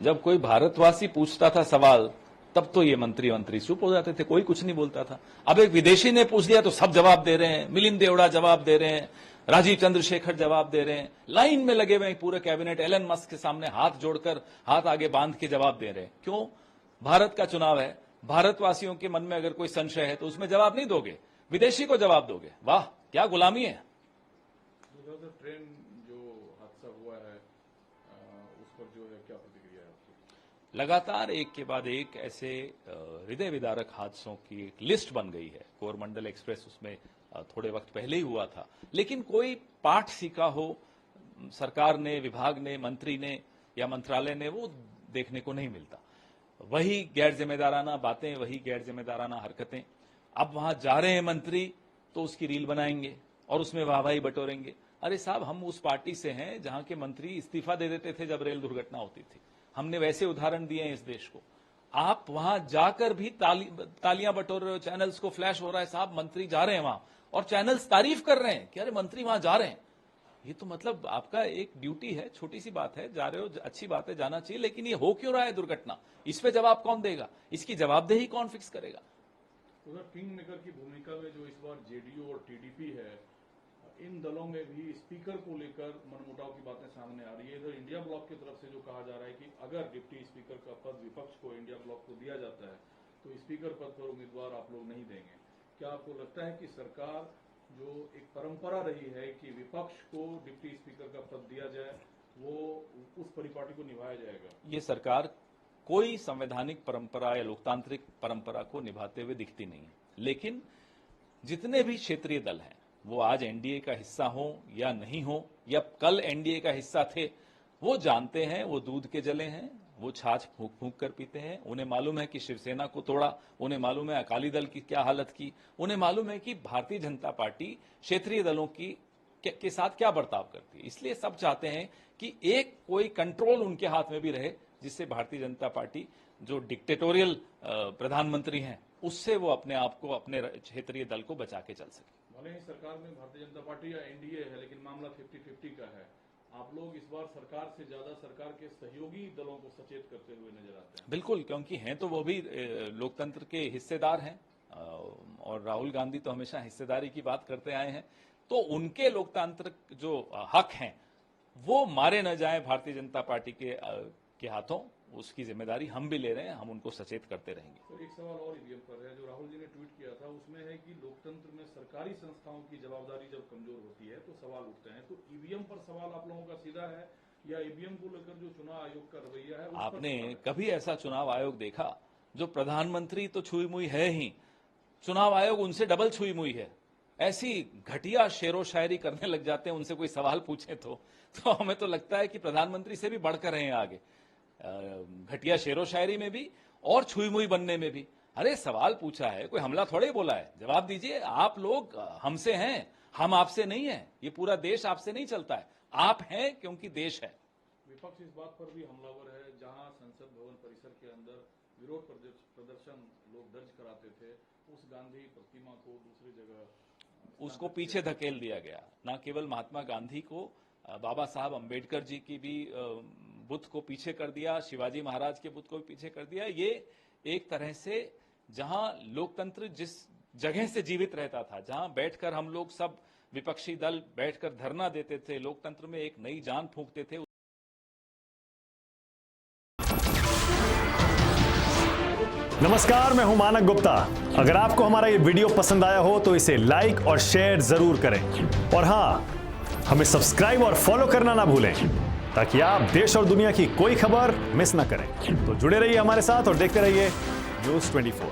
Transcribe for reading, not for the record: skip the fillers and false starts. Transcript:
जब कोई भारतवासी पूछता था सवाल तब तो ये मंत्री चुप हो जाते थे, कोई कुछ नहीं बोलता था। अब एक विदेशी ने पूछ लिया तो सब जवाब दे रहे हैं, मिलिंद देवड़ा जवाब दे रहे हैं, राजीव चंद्रशेखर जवाब दे रहे हैं, लाइन में लगे हुए हैं पूरे कैबिनेट, एलन मस्क के सामने हाथ जोड़कर हाथ आगे बांध के जवाब दे रहे हैं। क्यों? भारत का चुनाव है, भारतवासियों के मन में अगर कोई संशय है तो उसमें जवाब नहीं दोगे, विदेशी को जवाब दोगे। वाह, क्या गुलामी है। ट्रेन जो हादसा हुआ है उस पर जो है क्या प्रतिक्रिया है आपकी? लगातार एक के बाद एक ऐसे हृदय विदारक हादसों की एक लिस्ट बन गई है। कोरमंडल एक्सप्रेस उसमें थोड़े वक्त पहले ही हुआ था, लेकिन कोई पाठ सीखा हो सरकार ने, विभाग ने, मंत्री ने या मंत्रालय ने, वो देखने को नहीं मिलता। वही गैर जिम्मेदाराना बातें, वही गैर जिम्मेदाराना हरकतें। अब वहां जा रहे हैं मंत्री तो उसकी रील बनाएंगे और उसमें वाहवाही बटोरेंगे। अरे साहब, हम उस पार्टी से हैं जहां के मंत्री इस्तीफा दे देते थे जब रेल दुर्घटना होती थी। हमने वैसे उदाहरण दिए हैं इस देश को। आप वहां जाकर भी तालियां बटोर रहे हो, चैनल्स को फ्लैश हो रहा है, साहब मंत्री जा रहे हैं वहां, और चैनल्स तारीफ कर रहे हैं कि अरे मंत्री वहां जा रहे हैं। ये तो मतलब आपका एक ड्यूटी है, छोटी सी बात है, जा रहे हो, अच्छी बात है, जाना चाहिए, लेकिन ये हो क्यों रहा है दुर्घटना, इस पे जवाब कौन देगा, इसकी जवाबदेही कौन फिक्स करेगा? उधर किंग मेकर की भूमिका में जो इस बार जेडीयू और टीडीपी है, इन दलों में भी स्पीकर को लेकर मनमुटाव की बातें सामने आ रही है। इधर इंडिया ब्लॉक की तरफ से जो कहा जा रहा है कि अगर डिप्टी स्पीकर का पद विपक्ष को, इंडिया ब्लॉक को दिया जाता है तो स्पीकर पद पर उम्मीदवार आप लोग नहीं देंगे। क्या आपको लगता है कि सरकार, जो एक परंपरा रही है कि विपक्ष को डिप्टी स्पीकर का पद दिया जाए, वो उस परिपाटी को निभाया जाएगा? ये सरकार कोई संवैधानिक परंपरा या लोकतांत्रिक परंपरा को निभाते हुए दिखती नहीं है। लेकिन जितने भी क्षेत्रीय दल हैं, वो आज एनडीए का हिस्सा हो या नहीं हो, या कल एनडीए का हिस्सा थे, वो जानते हैं वो दूध के जले हैं, वो छाछ फूंक फूंक कर पीते हैं। उन्हें मालूम है कि शिवसेना को तोड़ा, उन्हें मालूम है अकाली दल की क्या हालत की, उन्हें मालूम है कि भारतीय जनता पार्टी क्षेत्रीय दलों की के साथ क्या बर्ताव करती है। इसलिए सब चाहते हैं कि एक कोई कंट्रोल उनके हाथ में भी रहे, जिससे भारतीय जनता पार्टी जो डिक्टेटोरियल प्रधानमंत्री हैं, उससे वो अपने आप को, अपने क्षेत्रीय दल को बचा के चल सके। भले ही सरकार में भारतीय जनता पार्टी या एनडीए है, लेकिन मामला 50-50 का है। आप लोग इस बार सरकार से ज्यादा सरकार के सहयोगी दलों को सचेत करते हुए नजर आते हैं। बिल्कुल, क्योंकि हैं तो वो भी लोकतंत्र के हिस्सेदार हैं, और राहुल गांधी तो हमेशा हिस्सेदारी की बात करते आए हैं। तो उनके लोकतांत्रिक जो हक हैं वो मारे न जाए भारतीय जनता पार्टी के हाथों, उसकी जिम्मेदारी हम भी ले रहे हैं, हम उनको सचेत करते रहेंगे। तो एक सवाल और ईवीएम पर है, जो राहुल जी ने ट्वीट किया था, उसमें है कि लोकतंत्र में सरकारी संस्थाओं की जवाबदारी जब कमजोर होती है तो सवाल उठते हैं। तो ईवीएम पर सवाल आप लोगों का सीधा है, या ईवीएम को लेकर जो चुनाव आयोग का रवैया है? आपने कभी ऐसा चुनाव आयोग देखा जो प्रधानमंत्री तो छुई मुई है ही, चुनाव आयोग उनसे डबल छुई मुई है? ऐसी घटिया शेरो शायरी करने लग जाते हैं उनसे कोई सवाल पूछे तो हमें तो लगता है कि प्रधानमंत्री से भी बढ़कर रहे हैं आगे, घटिया शेरो शायरी में भी और छुई मुई बनने में भी। अरे सवाल पूछा है, कोई हमला थोड़े ही बोला है, जवाब दीजिए। आप लोग हमसे हैं, हम आपसे नहीं हैं, ये पूरा देश आपसे नहीं चलता है, आप हैं क्योंकि देश है। विपक्ष इस बात पर भी हमलावर है, जहां संसद भवन परिसर के अंदर विरोध प्रदर्शन लोग दर्ज कराते थे, उस गांधी प्रतिमा को दूसरी जगह उसको पीछे धकेल दिया गया। ना केवल महात्मा गांधी को, बाबा साहब अंबेडकर जी की भी बुत को पीछे कर दिया, शिवाजी महाराज के बुत को भी पीछे कर दिया। ये एक तरह से जहां लोकतंत्र जिस जगह से जीवित रहता था, जहां बैठकर हम लोग सब विपक्षी दल बैठकर धरना देते थे, लोकतंत्र में एक नई जान फूंकते थे। नमस्कार, मैं हूं मानक गुप्ता। अगर आपको हमारा ये वीडियो पसंद आया हो तो इसे लाइक और शेयर जरूर करें, और हां, हमें सब्सक्राइब और फॉलो करना ना भूलें, ताकि आप देश और दुनिया की कोई खबर मिस ना करें। तो जुड़े रहिए हमारे साथ और देखते रहिए न्यूज़ 24।